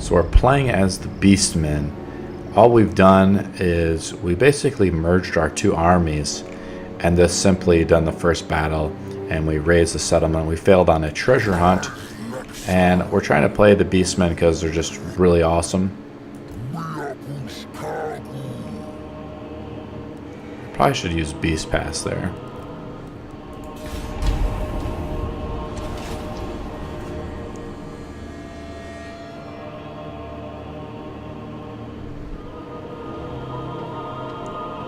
So we're playing as the Beastmen. All we've done is we basically merged our two armies and just simply done the first battle, and we raised the settlement. We failed on a treasure hunt, and we're trying to play the Beastmen because they're just really awesome. Probably should use Beast Pass there.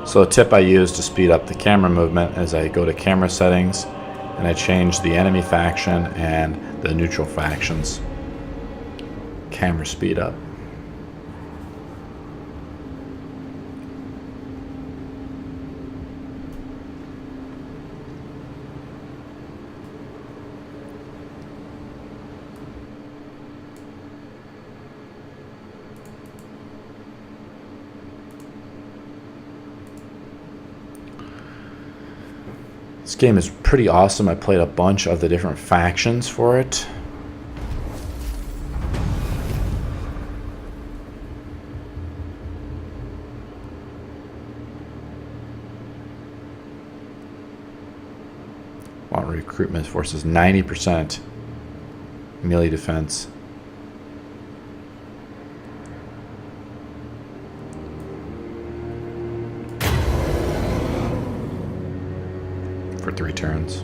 So a tip I use to speed up the camera movement is I go to camera settings and I change the enemy faction and the neutral factions. Camera speed up. This game is pretty awesome. I played a bunch of the different factions for it. Want recruitment forces 90% melee defense. For 3 turns.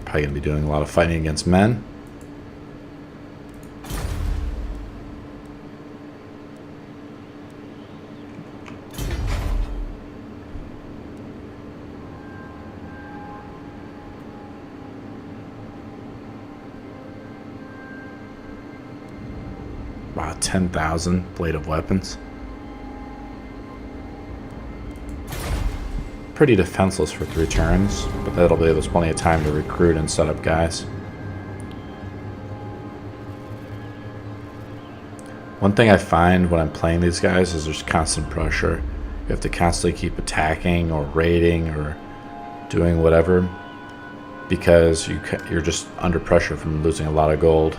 Probably going to be doing a lot of fighting against men. Wow, 10,000 blade of weapons. Pretty defenseless for 3 turns, but that'll give us plenty of time to recruit and set up guys. One thing I find when I'm playing these guys is there's constant pressure. You have to constantly keep attacking or raiding or doing whatever because you're just under pressure from losing a lot of gold.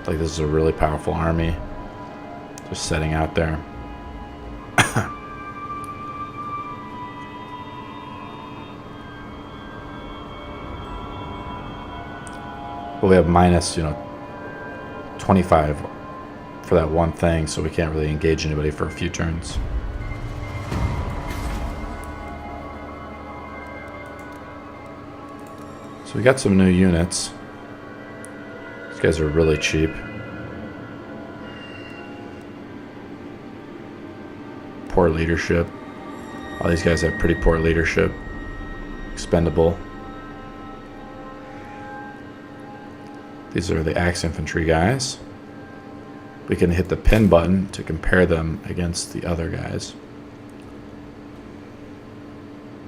Like, this is a really powerful army just setting out there. But we have minus, 25 for that one thing, so we can't really engage anybody for a few turns. So we got some new units. These guys are really cheap. Poor leadership. All these guys have pretty poor leadership. Expendable. These are the axe infantry guys. We can hit the pin button to compare them against the other guys.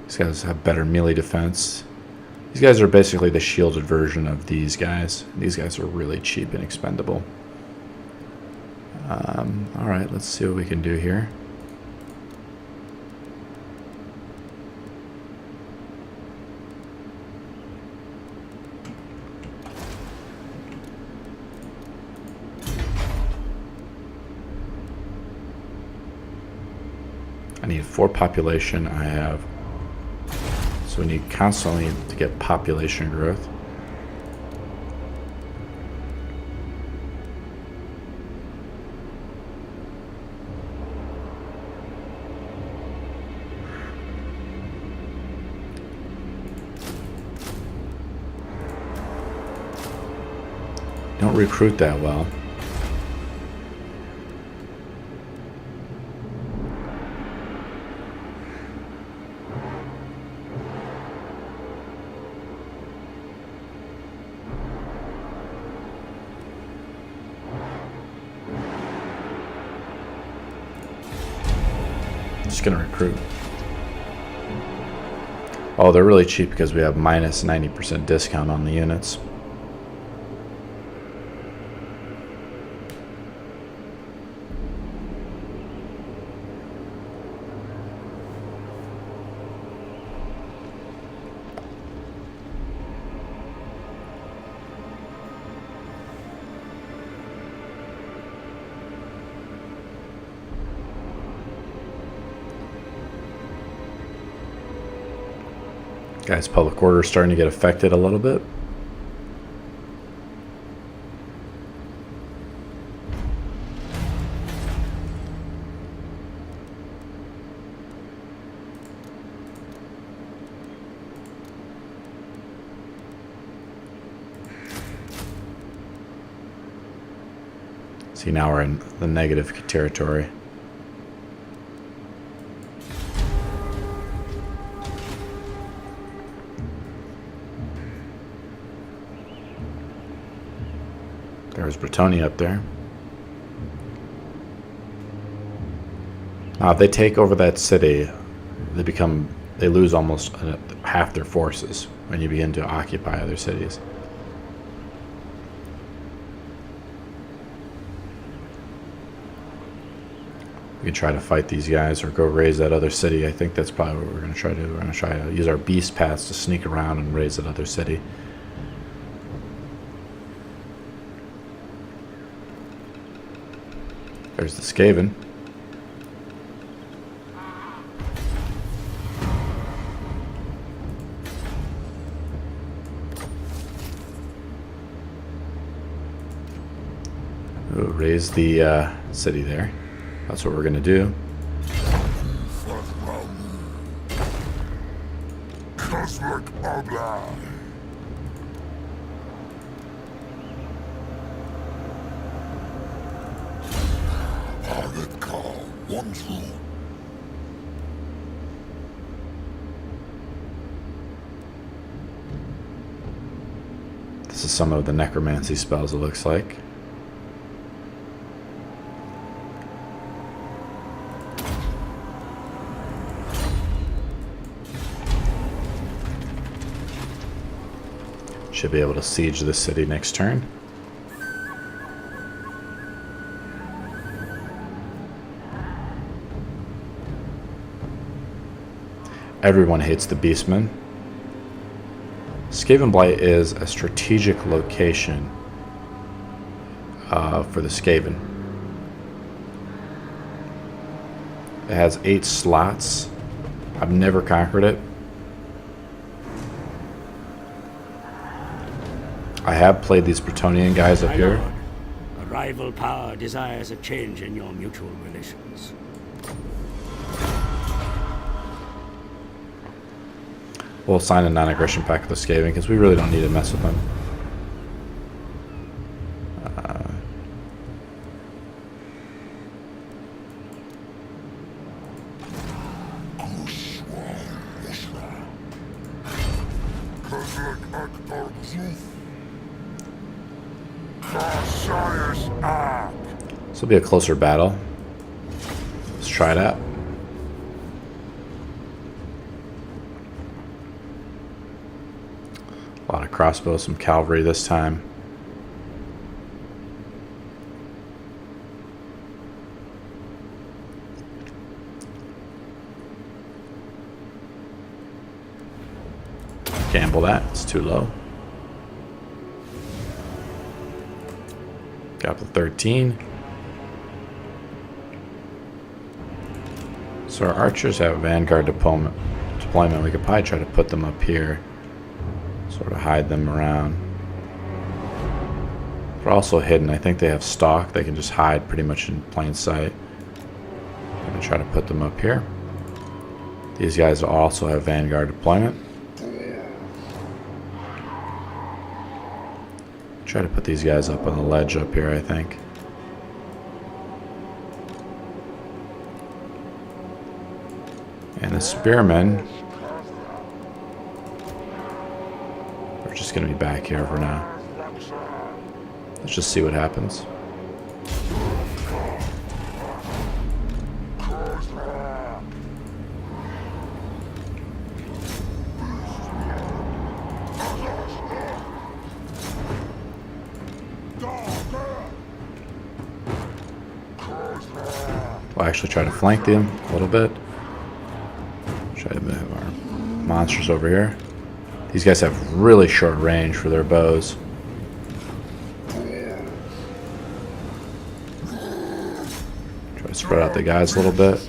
These guys have better melee defense. These guys are basically the shielded version of these guys. These guys are really cheap and expendable. Alright, let's see what we can do here. I need 4 population. I have... So we need constantly to get population growth. Don't recruit that well. Just gonna recruit. Oh, they're really cheap because we have minus 90% discount on the units. Guys, public order is starting to get affected a little bit. See, now we're in the negative territory. There's Bretonia up there. If they take over that city, they lose almost half their forces when you begin to occupy other cities. We can try to fight these guys or go raise that other city. I think that's probably what we're going to try to do. We're going to try to use our beast paths to sneak around and raise that other city. There's the Skaven. We'll raise the city there. That's what we're going to do. This is some of the necromancy spells, it looks like. Should be able to siege this city next turn. Everyone hates the Beastmen. Skaven Blight is a strategic location for the Skaven. It has 8 slots. I've never conquered it. I have played these Bretonian guys up here. A rival power desires a change in your mutual relations. We'll sign a non-aggression pact with the Skaven because we really don't need to mess with them. This will be a closer battle. Let's try that. A lot of crossbows, some cavalry this time. Gamble that, it's too low. Capital 13. So our archers have vanguard deployment. We could probably try to put them up here. Sort of hide them around. They're also hidden. I think they have stalk. They can just hide pretty much in plain sight. I'm going to try to put them up here. These guys also have vanguard deployment. Try to put these guys up on the ledge up here, I think. And the spearmen, we're just going to be back here for now. Let's just see what happens. We'll actually try to flank them a little bit. Try to move our monsters over here. These guys have really short range for their bows. Try to spread out the guys a little bit.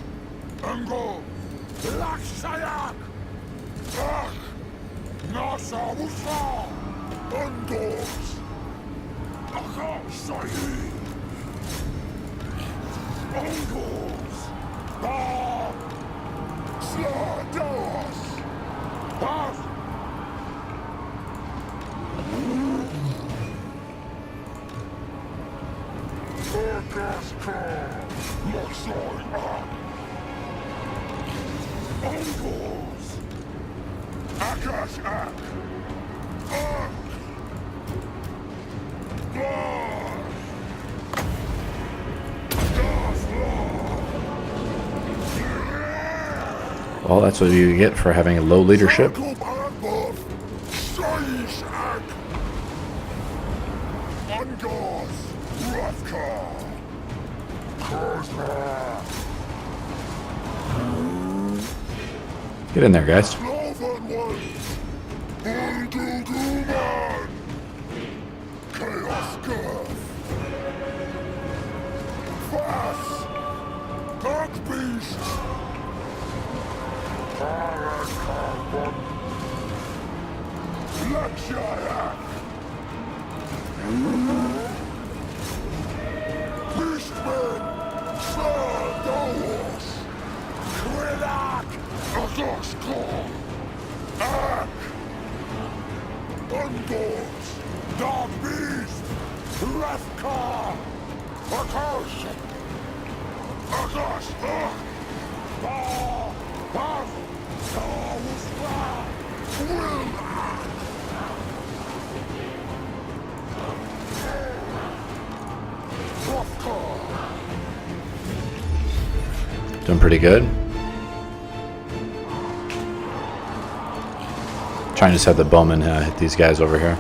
Well, that's what you get for having a low leadership. Get in there, guys. Doing pretty good. Trying to just have the bowmen hit these guys over here.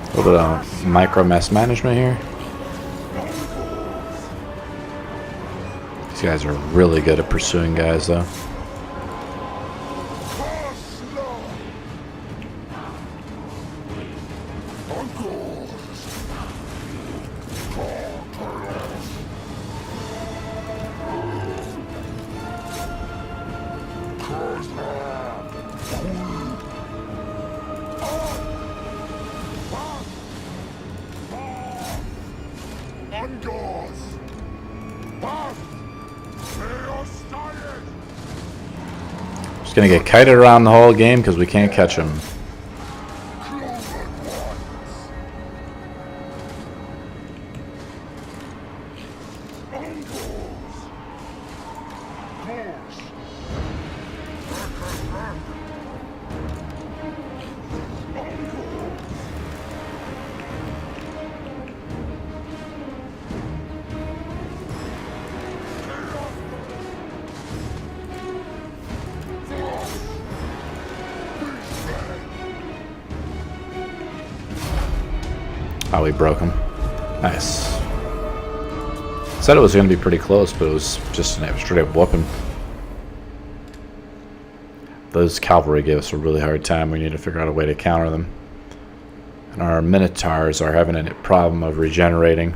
A little bit of micro mess management here. These guys are really good at pursuing guys, though. Just gonna get kited around the whole game because we can't catch him. Oh, we broke him. Nice. Said it was going to be pretty close, but it was just an straight up whooping. Those cavalry gave us a really hard time. We need to figure out a way to counter them. And our minotaurs are having a problem of regenerating.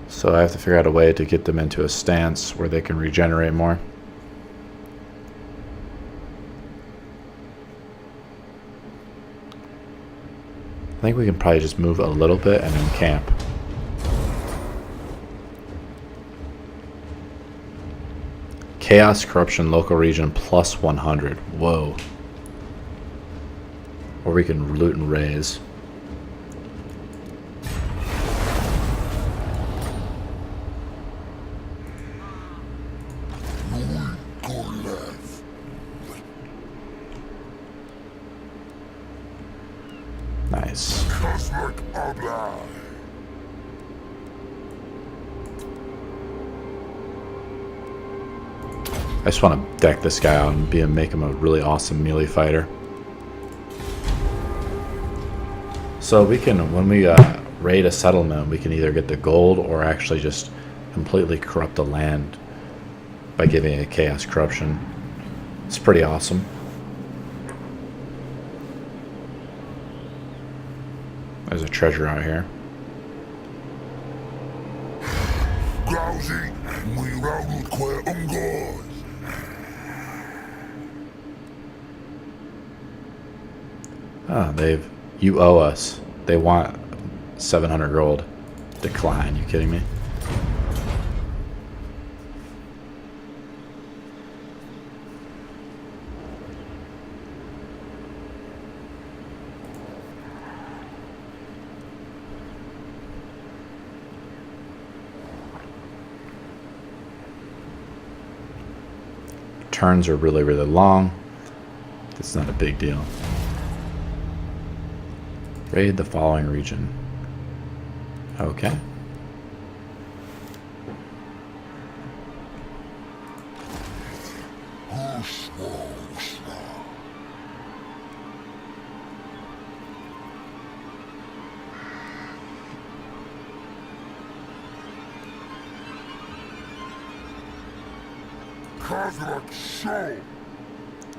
So I have to figure out a way to get them into a stance where they can regenerate more. I think we can probably just move a little bit and then camp. Chaos, corruption, local region plus 100. Whoa. Or we can loot and raise. Nice. I just want to deck this guy out and make him a really awesome melee fighter. So we can, when we raid a settlement, we can either get the gold or actually just completely corrupt the land by giving it chaos corruption. It's pretty awesome. There's a treasure out here. Oh, you owe us. They want 700 gold. Decline, you kidding me? Turns are really, really long. It's not a big deal. Raid the following region. Okay.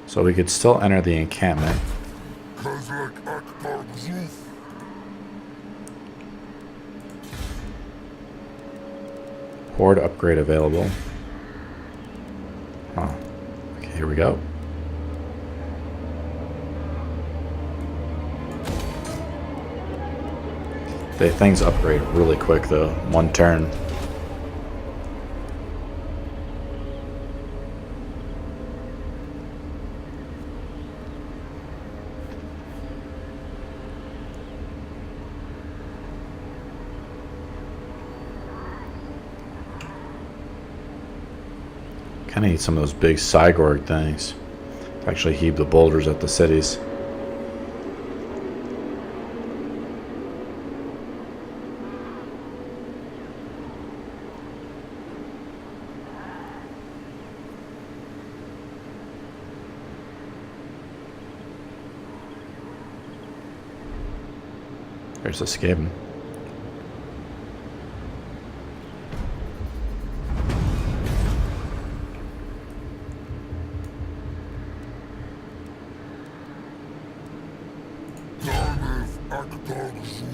So we could still enter the encampment. Horde upgrade available. Oh, okay, here we go. The things upgrade really quick though, one turn. Kind of need some of those big Cygorg things to actually heave the boulders at the cities. There's the Skaven.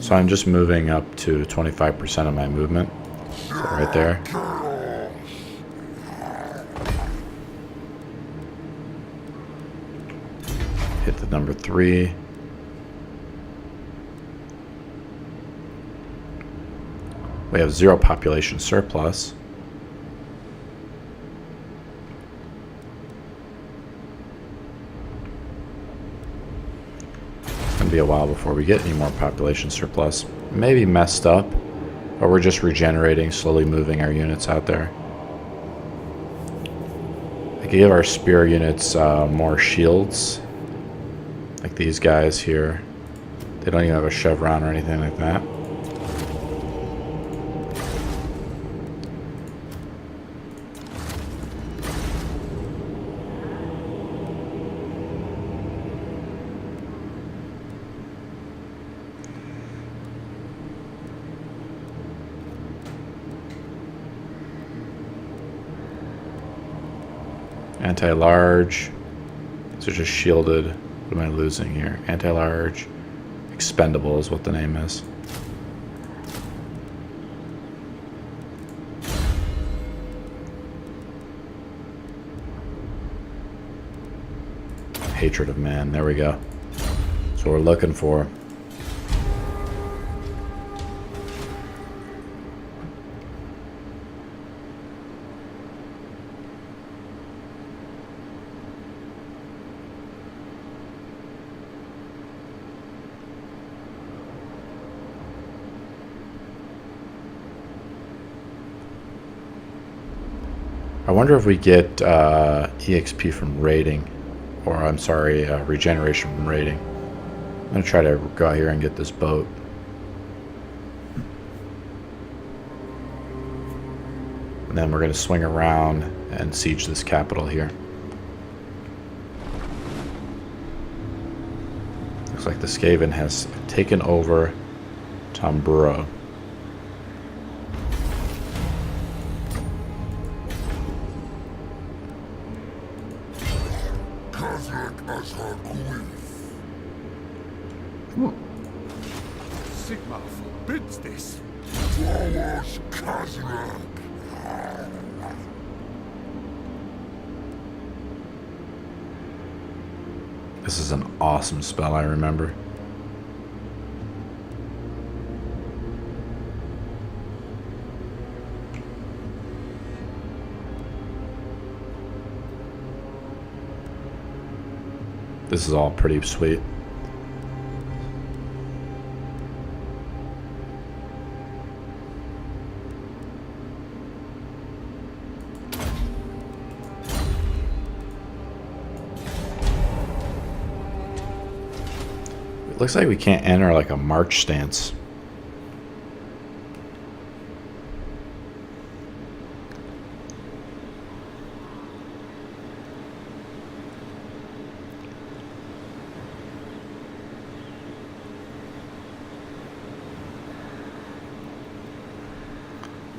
So I'm just moving up to 25% of my movement. So right there. Hit the number 3. We have 0 population surplus. Be a while before we get any more population surplus. Maybe messed up, or we're just regenerating, slowly moving our units out there. I could give our spear units more shields, like these guys here. They don't even have a chevron or anything like that. Anti-large. These are just shielded. What am I losing here? Anti-large. Expendable is what the name is. Hatred of man. There we go. That's what we're looking for. I wonder if we get EXP from raiding, or I'm sorry, regeneration from raiding. I'm going to try to go out here and get this boat. And then we're going to swing around and siege this capital here. Looks like the Skaven has taken over Tomburo. Sigma forbids this. This is an awesome spell, I remember. This is all pretty sweet. It looks like we can't enter like a march stance.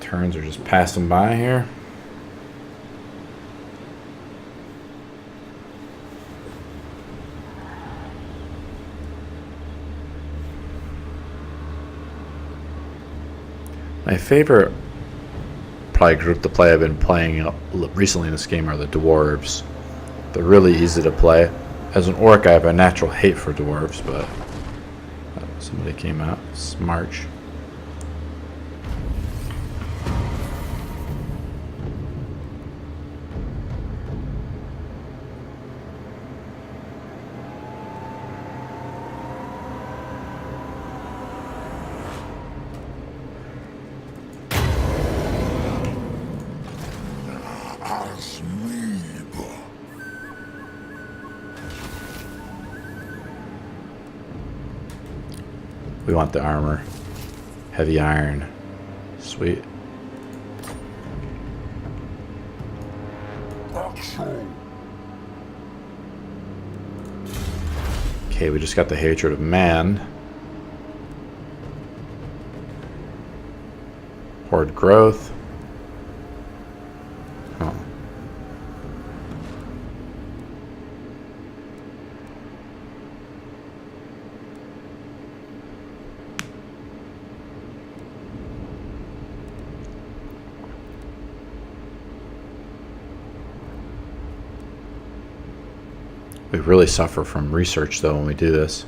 Turns are just passing by here. My favorite probably group to play I've been playing recently in this game are the dwarves. They're really easy to play. As an orc, I have a natural hate for dwarves, but somebody came out. It's March. We want the armor. Heavy iron. Sweet. Okay, we just got the hatred of man. Horde growth. Oh. We really suffer from research, though, when we do this.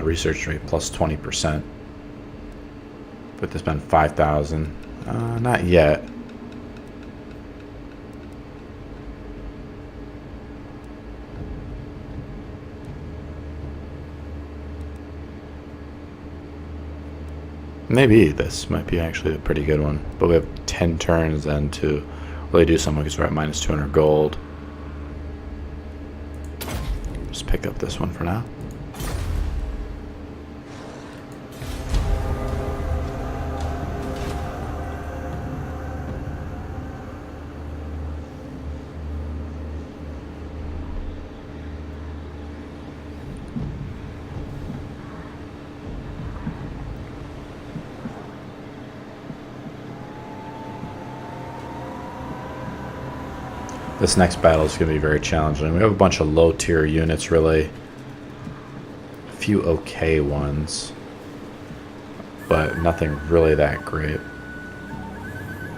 Research rate plus 20%. But this been 5,000. Not yet. Maybe this might be actually a pretty good one. But we have 10 turns then to really do something because we're at minus 200 gold. Just pick up this one for now. This next battle is going to be very challenging. We have a bunch of low tier units, really. A few okay ones. But nothing really that great.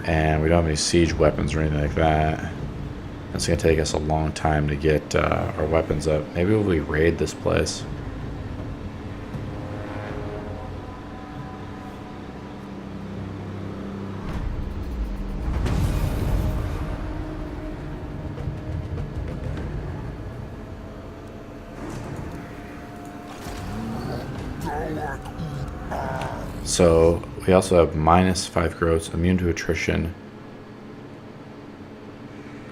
And we don't have any siege weapons or anything like that. It's going to take us a long time to get our weapons up. Maybe we raid this place. So we also have minus 5 growth, immune to attrition.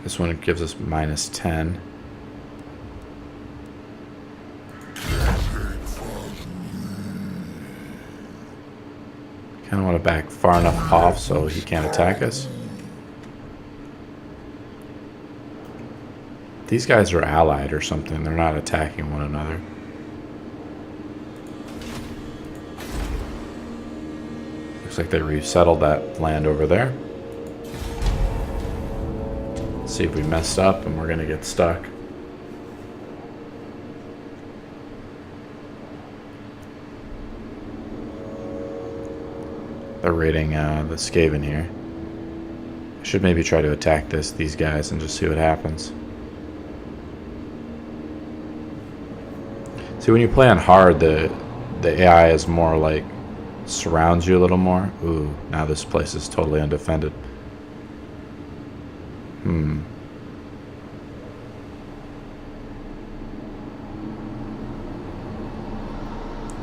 This one gives us minus 10. Kind of want to back far enough off so he can't attack us. These guys are allied or something. They're not attacking one another. Looks like they resettled that land over there. Let's see if we messed up and we're going to get stuck. They're raiding the Skaven here. I should maybe try to attack these guys and just see what happens. See, when you play on hard, the AI is more like surrounds you a little more. Ooh, now this place is totally undefended.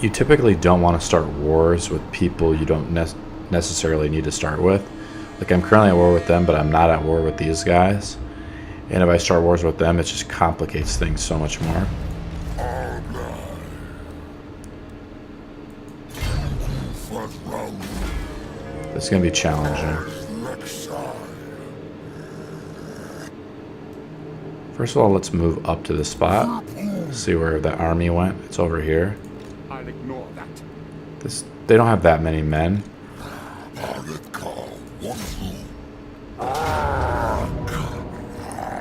You typically don't want to start wars with people you don't necessarily need to start with. Like, I'm currently at war with them, but I'm not at war with these guys. And if I start wars with them, it just complicates things so much more. It's going to be challenging. First of all, let's move up to the spot. See where the army went. It's over here. I'll ignore that. They don't have that many men.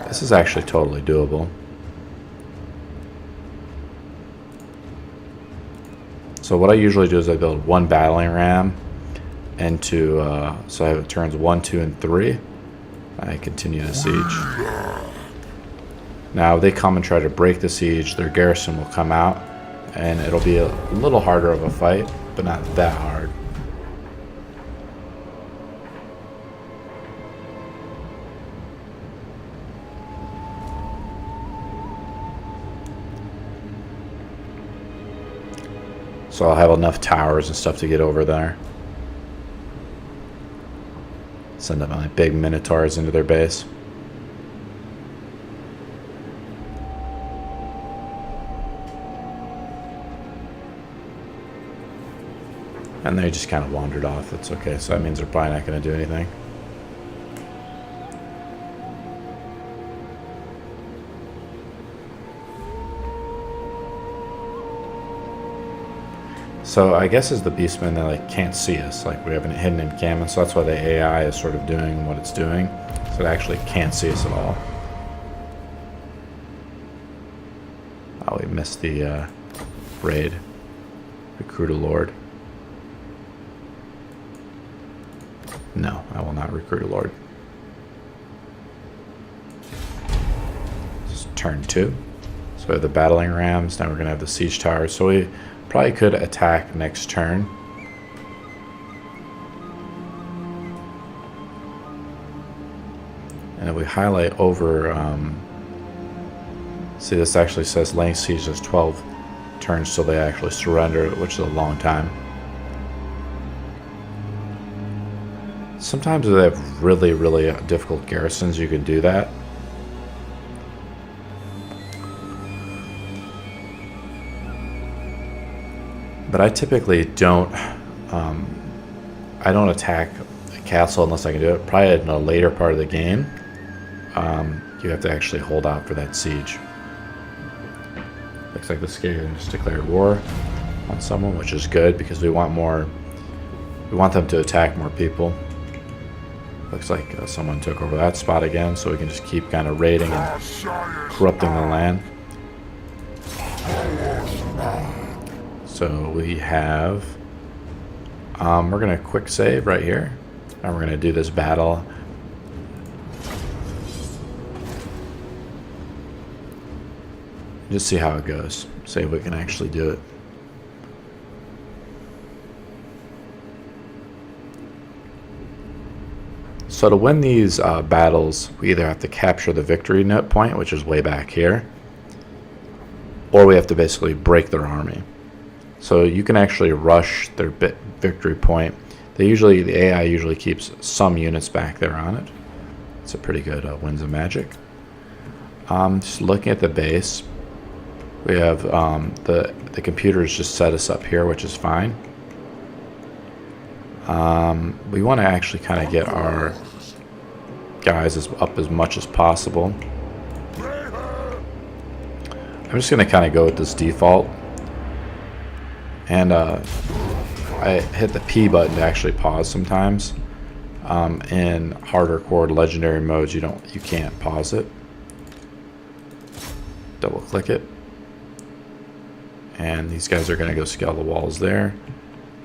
This is actually totally doable. So what I usually do is I build one battling ram into so I have turns 1, 2, and 3. I continue the siege. Now if they come and try to break the siege, their garrison will come out, and it'll be a little harder of a fight, but not that hard. So I'll have enough towers and stuff to get over there. Send up my big minotaurs into their base. And they just kind of wandered off. It's okay. So that means they're probably not going to do anything. So I guess as the Beastmen, they like can't see us. Like, we have a hidden encampment, so that's why the AI is sort of doing what it's doing. So it actually can't see us at all. Oh, we missed the raid. Recruit a lord. No, I will not recruit a lord. This is turn 2. So we have the battling rams. Now we're going to have the siege towers. So we probably could attack next turn. And if we highlight over, see, this actually says length siege is 12 turns till they actually surrender, which is a long time. Sometimes if they have really, really difficult garrisons, you can do that. But I typically don't, I don't attack a castle unless I can do it. Probably in a later part of the game, you have to actually hold out for that siege. Looks like the Skaven just declared war on someone, which is good because we want them to attack more people. Looks like someone took over that spot again, so we can just keep kind of raiding and corrupting the land. So we have, we're going to quick save right here, and we're going to do this battle. Just see how it goes. See if we can actually do it. So to win these battles, we either have to capture the victory note point, which is way back here, or we have to basically break their army. So you can actually rush their victory point. The AI usually keeps some units back there on it. It's a pretty good Winds of Magic. Just looking at the base, we have the computers just set us up here, which is fine. We want to actually kind of get our guys up as much as possible. I'm just going to kind of go with this default. And I hit the P button to actually pause sometimes. In harder core legendary modes, you can't pause it. Double click it. And these guys are going to go scale the walls there.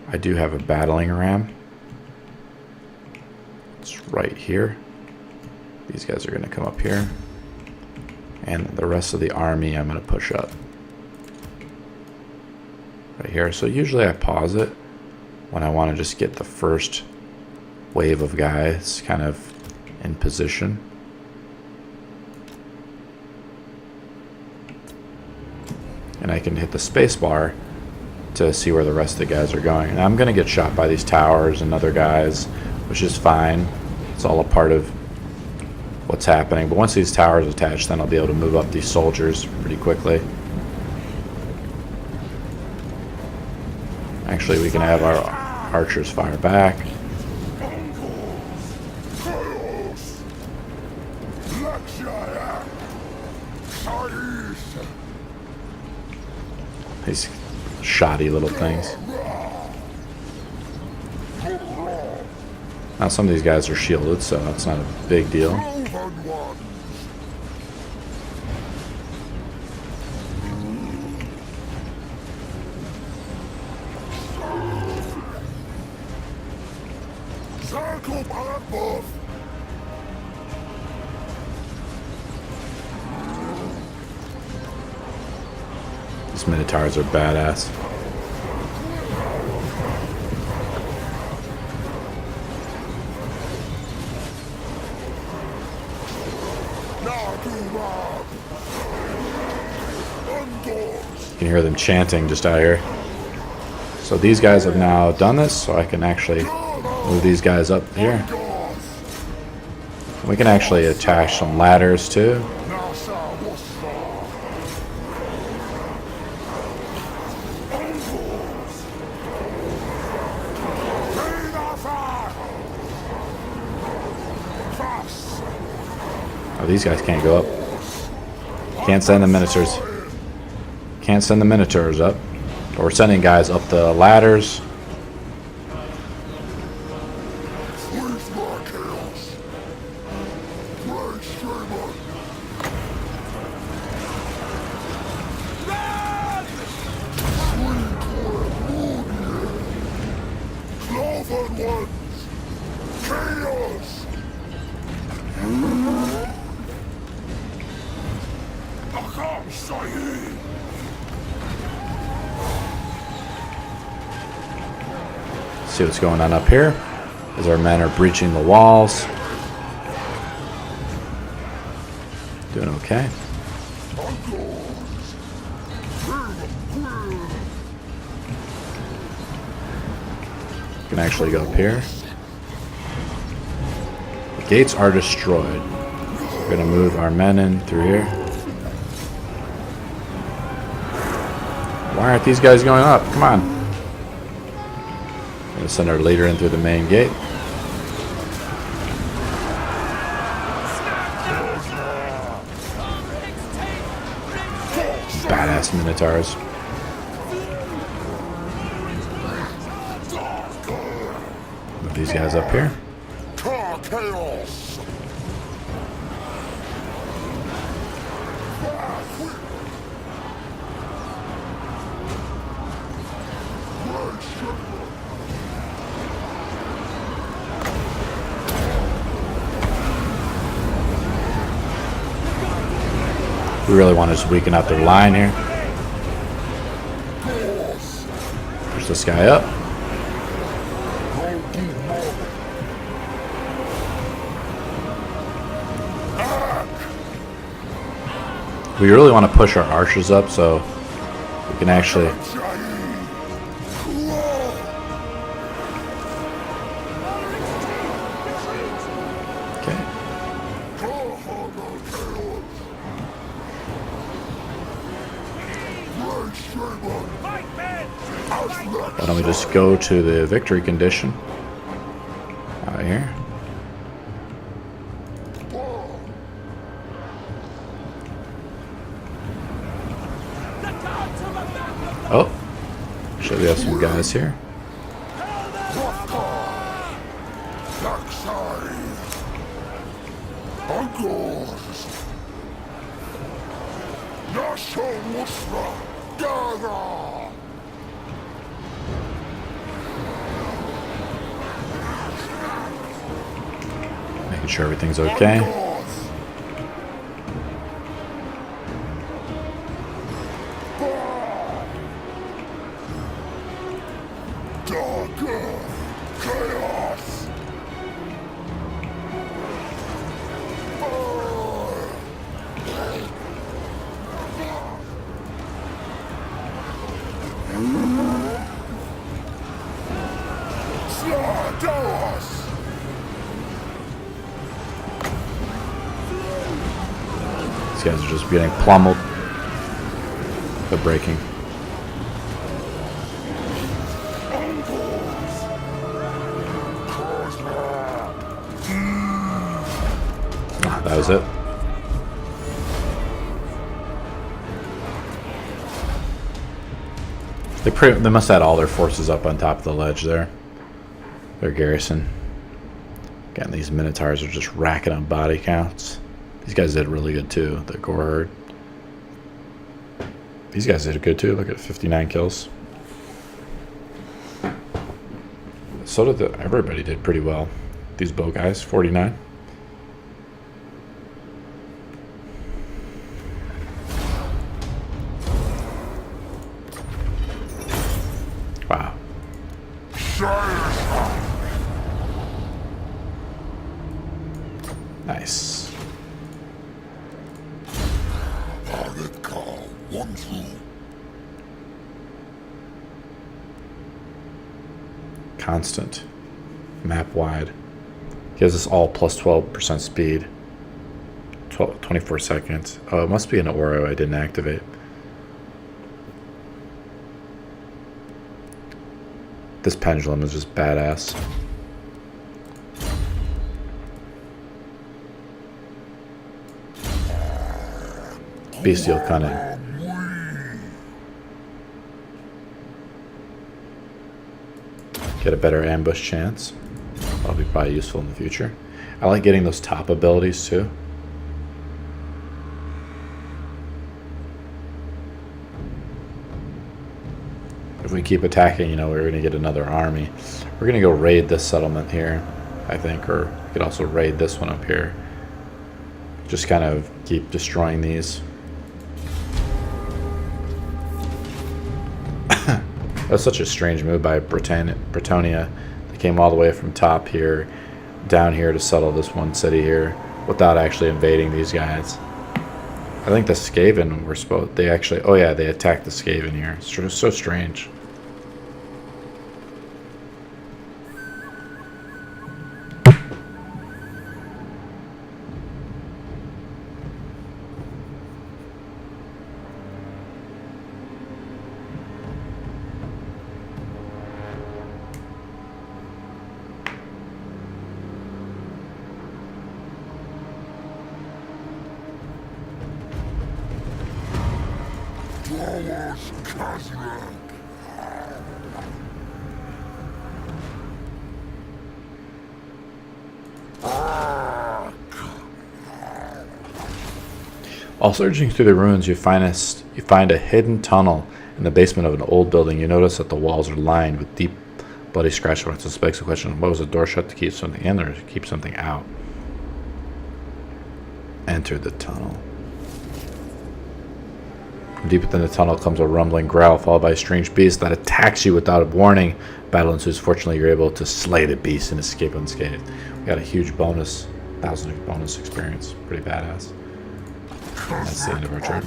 I do have a battling ram. It's right here. These guys are going to come up here. And the rest of the army I'm going to push up. Right here. So usually I pause it when I want to just get the first wave of guys kind of in position. And I can hit the space bar to see where the rest of the guys are going. And I'm going to get shot by these towers and other guys, which is fine. It's all a part of what's happening. But once these towers attach, then I'll be able to move up these soldiers pretty quickly. Actually, we can have our archers fire back. These shoddy little things. Now some of these guys are shielded, so that's not a big deal. These minotaurs are badass. You can hear them chanting just out here. So these guys have now done this, so I can actually move these guys up here. We can actually attach some ladders too. Oh, these guys can't go up. Can't send the minotaurs. Can't send the minotaurs up. But we're sending guys up the ladders. See what's going on up here as our men are breaching the walls. Doing okay. Can actually go up here. The gates are destroyed. We're going to move our men in through here. Why aren't these guys going up? Come on. We're going to send our leader in through the main gate. Badass minotaurs. Move these guys up here. We really want to just weaken out their line here. Push this guy up. We really want to push our archers up so we can actually... Okay. Why don't we just go to the victory condition? Right here. Oh, should we have some guys here? Making sure everything's okay. These guys are just getting pummeled. They're breaking. Ah, that was it. They must have had all their forces up on top of the ledge there. Their garrison. Again, these Minotaurs are just racking up body counts. These guys did really good too, the Gore Herd. These guys did good too. Look at 59 kills. So did everybody did pretty well. These bow guys, 49. Wow. Nice. Constant. Map wide. Gives us all plus 12% speed. 24 seconds. Oh, it must be an Oro I didn't activate. This pendulum is just badass. Bestial cunning. Get a better ambush chance. That'll be probably useful in the future. I like getting those top abilities too. If we keep attacking, you know, we're going to get another army. We're going to go raid this settlement here, I think, or we could also raid this one up here. Just kind of keep destroying these. That was such a strange move by Bretonia. They came all the way from top here, down here to settle this one city here, without actually invading these guys. I think the Skaven were supposed... They actually... Oh yeah, they attacked the Skaven here. It's so strange. While surging through the ruins, you find a hidden tunnel in the basement of an old building. You notice that the walls are lined with deep, bloody scratch marks. This begs the question: what was the door shut to keep something in, or to keep something out? Enter the tunnel. From deep within the tunnel comes a rumbling growl, followed by a strange beast that attacks you without a warning. Battle ensues. Fortunately, you're able to slay the beast and escape unscathed. We got a huge bonus, 1,000 bonus experience. Pretty badass. That's the end of our turn.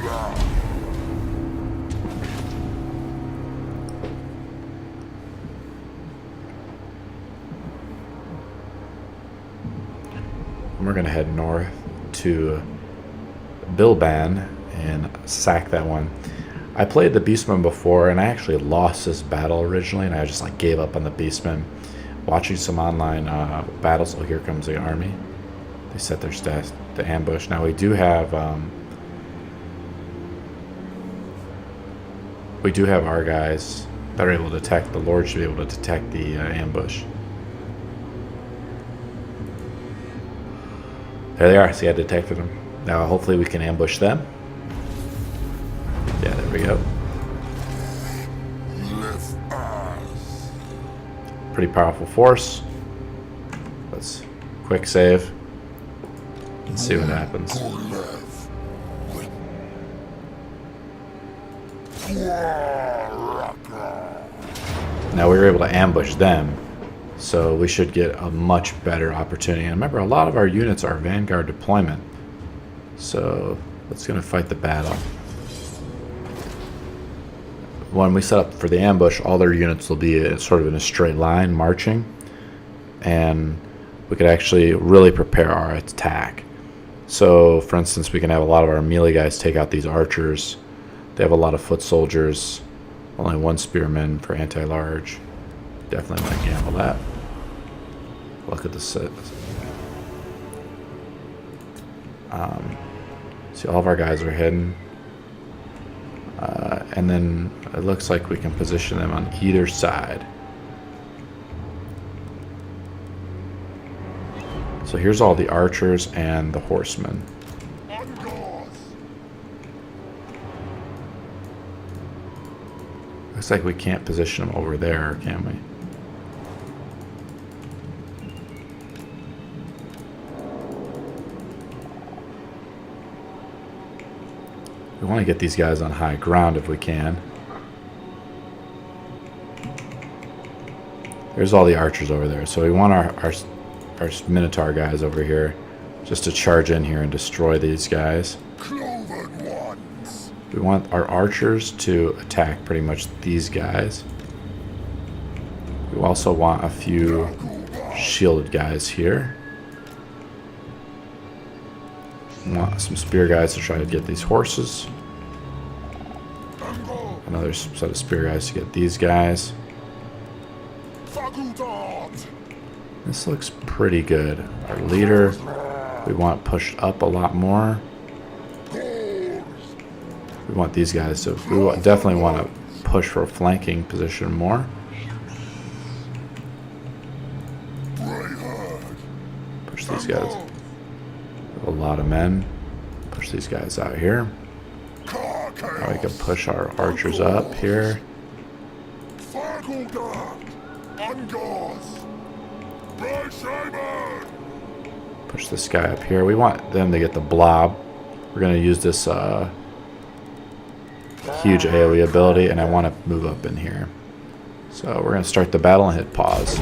And we're going to head north to Bilban and sack that one. I played the Beastmen before, and I actually lost this battle originally, and I just like gave up on the Beastmen. watching some online battles. Oh, here comes the army. They set their stats to ambush. Now we do have our guys that are able to detect. The Lord should be able to detect the ambush. There they are. See, I detected them. Now hopefully we can ambush them. Yeah, there we go. Pretty powerful force. Let's quick save and see what happens. Now we were able to ambush them, so we should get a much better opportunity. And remember, a lot of our units are Vanguard deployment, so let's gonna fight the battle. When we set up for the ambush, all their units will be sort of in a straight line marching, and we could actually really prepare our attack. So, for instance, we can have a lot of our melee guys take out these archers. They have a lot of foot soldiers, only one spearman for anti-large. Definitely want to gamble that. Look at the set. See, all of our guys are hidden. And then it looks like we can position them on either side. So here's all the archers and the horsemen. Looks like we can't position them over there, can we? We want to get these guys on high ground if we can. There's all the archers over there. So we want our Minotaur guys over here just to charge in here and destroy these guys. We want our archers to attack pretty much these guys. We also want a few shielded guys here. We want some spear guys to try to get these horses. Another set of spear guys to get these guys. This looks pretty good. Our leader, we want pushed up a lot more. We want these guys to, definitely want to push for a flanking position more. Push these guys. A lot of men. Push these guys out here. Now we can push our archers up here. Push this guy up here. We want them to get the blob. We're going to use this huge AoE ability, and I want to move up in here. So we're going to start the battle and hit pause.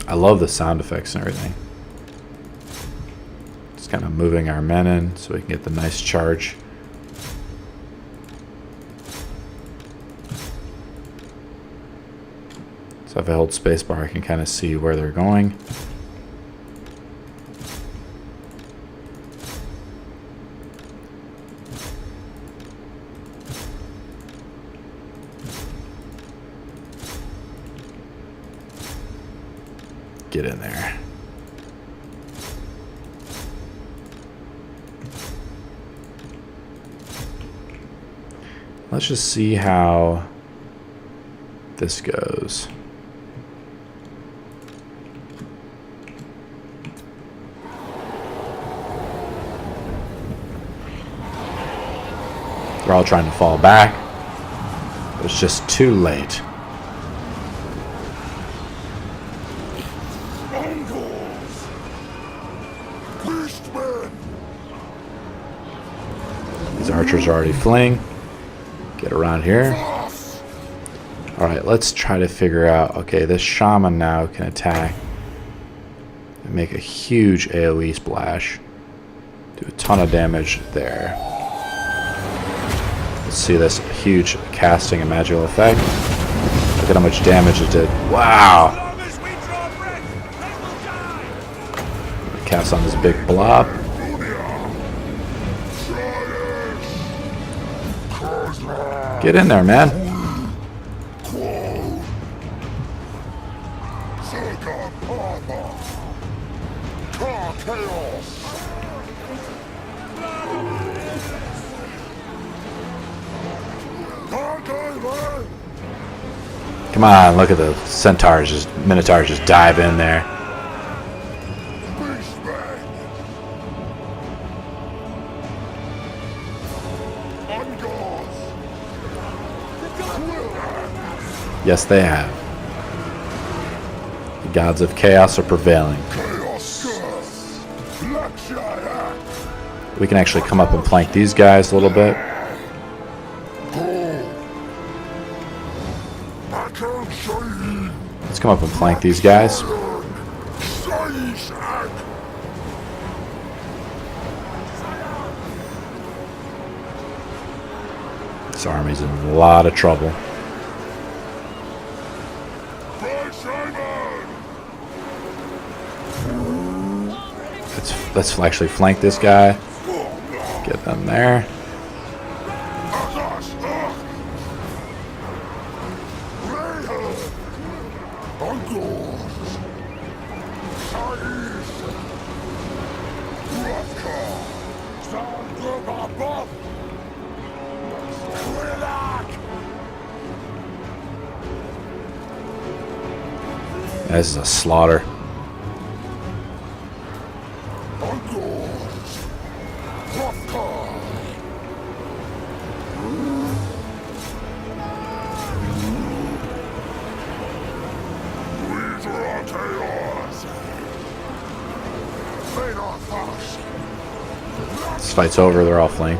I love the sound effects and everything. Just kind of moving our men in so we can get the nice charge. So if I hold spacebar, I can kind of see where they're going. Get in there. Let's just see how this goes. They're all trying to fall back. But it's just too late. These archers are already fleeing. Get around here. Alright, let's try to figure out... Okay, this shaman now can attack and make a huge AoE splash. Do a ton of damage there. Let's see this huge casting and magical effect. Look at how much damage it did. Wow! Cast on this big blob. Get in there, man. Come on, look at the centaurs, minotaurs just dive in there. Yes, they have. The gods of chaos are prevailing. We can actually come up and flank these guys a little bit. Let's come up and flank these guys. This army's in a lot of trouble. Let's actually flank this guy. Get them there. This is a slaughter. This fight's over, they're all fleeing.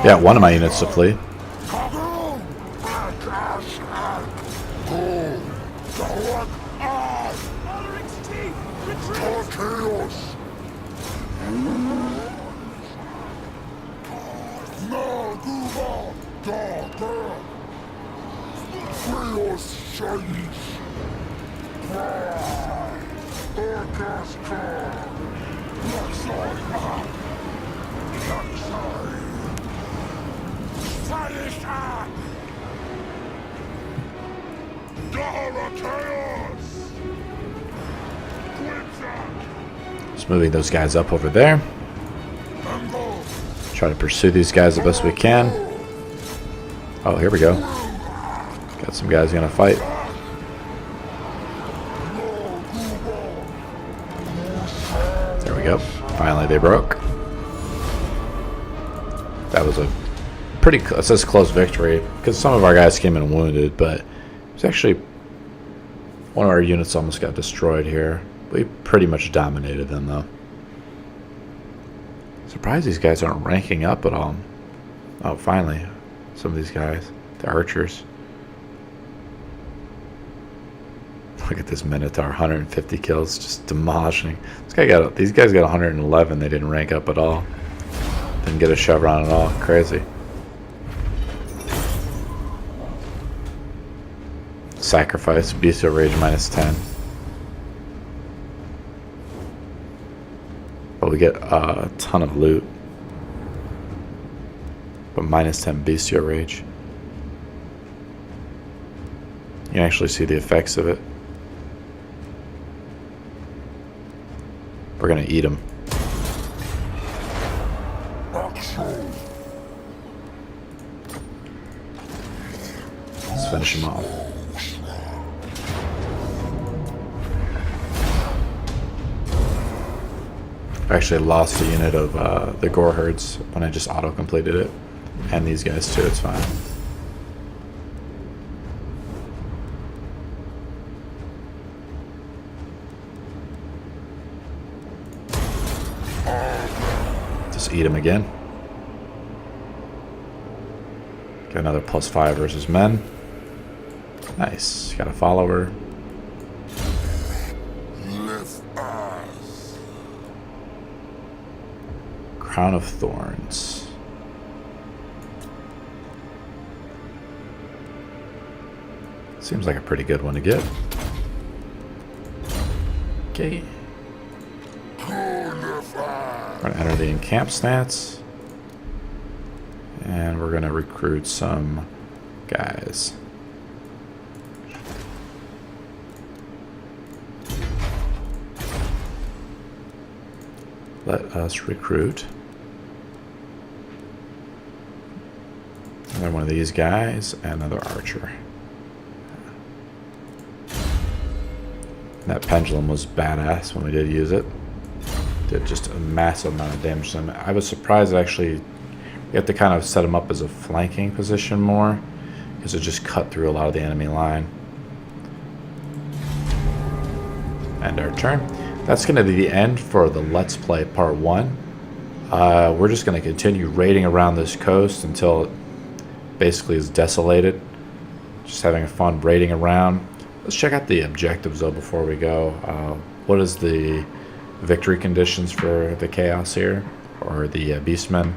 Yeah, one of my units to flee. Just moving those guys up over there. Try to pursue these guys the best we can. Oh, here we go. Got some guys gonna fight. There we go. Finally they broke. That was a pretty, it says close victory, because some of our guys came in wounded, but it's actually one of our units almost got destroyed here. We pretty much dominated them though. Surprised these guys aren't ranking up at all. Oh, finally, some of these guys, the archers. Look at this Minotaur, 150 kills, just demolishing. These guys got 111. They didn't rank up at all. Didn't get a chevron at all. Crazy. Sacrifice, Bestial Rage -10. But we get a ton of loot. But -10 Bestial Rage. You can actually see the effects of it. We're gonna eat them. Let's finish him off. I actually lost a unit of the Gore Herds when I just auto-completed it. And these guys too, it's fine. Just eat him again. Got another +5 versus men. Nice. Got a follower. Crown of Thorns. Seems like a pretty good one to get. Okay. We're going to enter the encamp stats. And we're going to recruit some guys. Let us recruit another one of these guys and another archer. That pendulum was badass when we did use it. Did just a massive amount of damage to them. I was surprised actually you have to kind of set them up as a flanking position more, because it just cut through a lot of the enemy line. End our turn. That's going to be the end for the Let's Play Part 1. We're just going to continue raiding around this coast until it basically is desolated. Just having fun raiding around. Let's check out the objectives though before we go. What is the victory conditions for the Chaos here, or the Beastmen?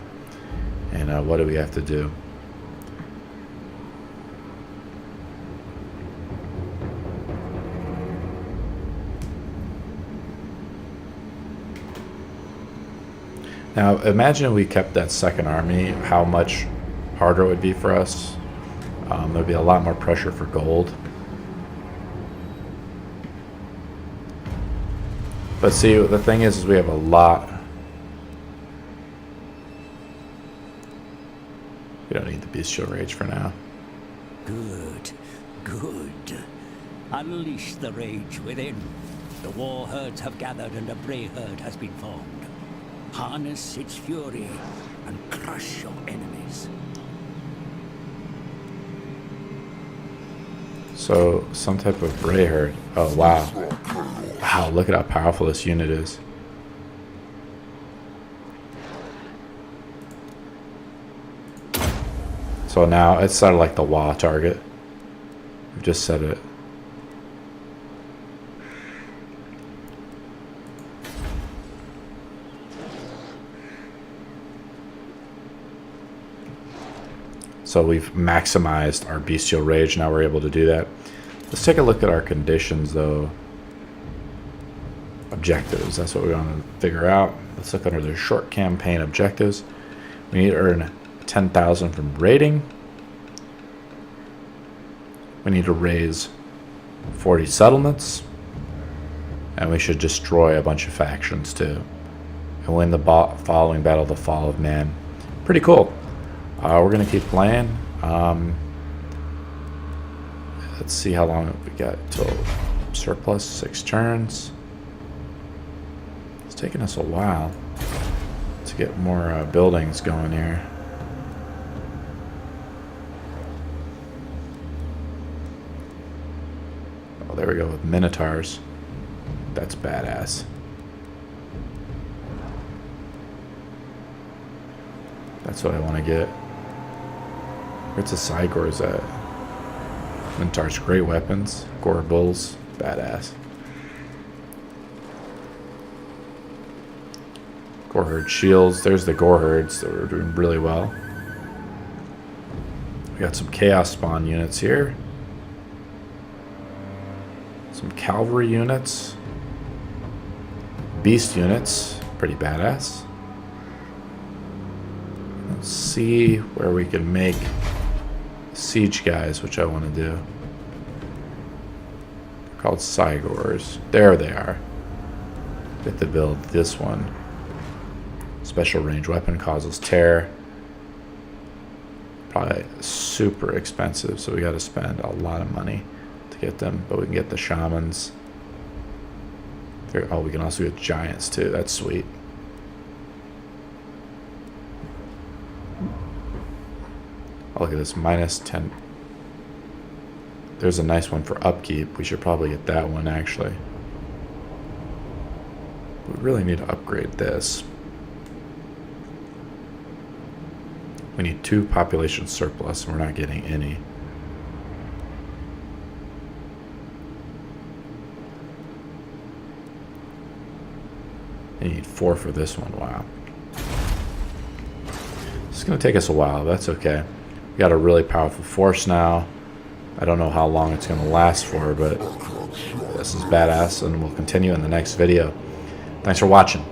And what do we have to do? Now, imagine we kept that second army, how much harder it would be for us. There'd be a lot more pressure for gold. But see, the thing is we have a lot. We don't need the Bestial Rage for now. Good, good. Unleash the rage within. The war herds have gathered and a prey herd has been formed. Harness its fury and crush your enemies. So, some type of prey herd. Oh, wow. Wow, look at how powerful this unit is. So now it's sort of like the WA target. We've just set it. So we've maximized our Bestial Rage. Now we're able to do that. Let's take a look at our conditions though. Objectives, that's what we want to figure out. Let's look under the short campaign objectives. We need to earn 10,000 from raiding. We need to raise 40 settlements. And we should destroy a bunch of factions too. And win the following battle, the Fall of Man. Pretty cool. We're going to keep playing. Let's see how long we got till surplus. 6 turns. It's taking us a while to get more buildings going here. Oh, there we go with Minotaurs. That's badass. That's what I want to get. Where's the Cygors at? Minotaurs, great weapons. Gore Bulls, badass. Goreherd shields. There's the Goreherds that were doing really well. We got some Chaos Spawn units here. Some Cavalry units. Beast units. Pretty badass. Let's see where we can make siege guys, which I want to do. They're called Cygors. There they are. Get to build this one. Special range weapon, causes tear. Probably super expensive, so we got to spend a lot of money to get them. But we can get the shamans. Oh, we can also get giants too. That's sweet. Oh, look at this, minus 10. There's a nice one for upkeep. We should probably get that one actually. We really need to upgrade this. We need 2 population surplus, and we're not getting any. I need 4 for this one. Wow. It's going to take us a while. That's okay. We got a really powerful force now. I don't know how long it's going to last for, but this is badass, and we'll continue in the next video. Thanks for watching.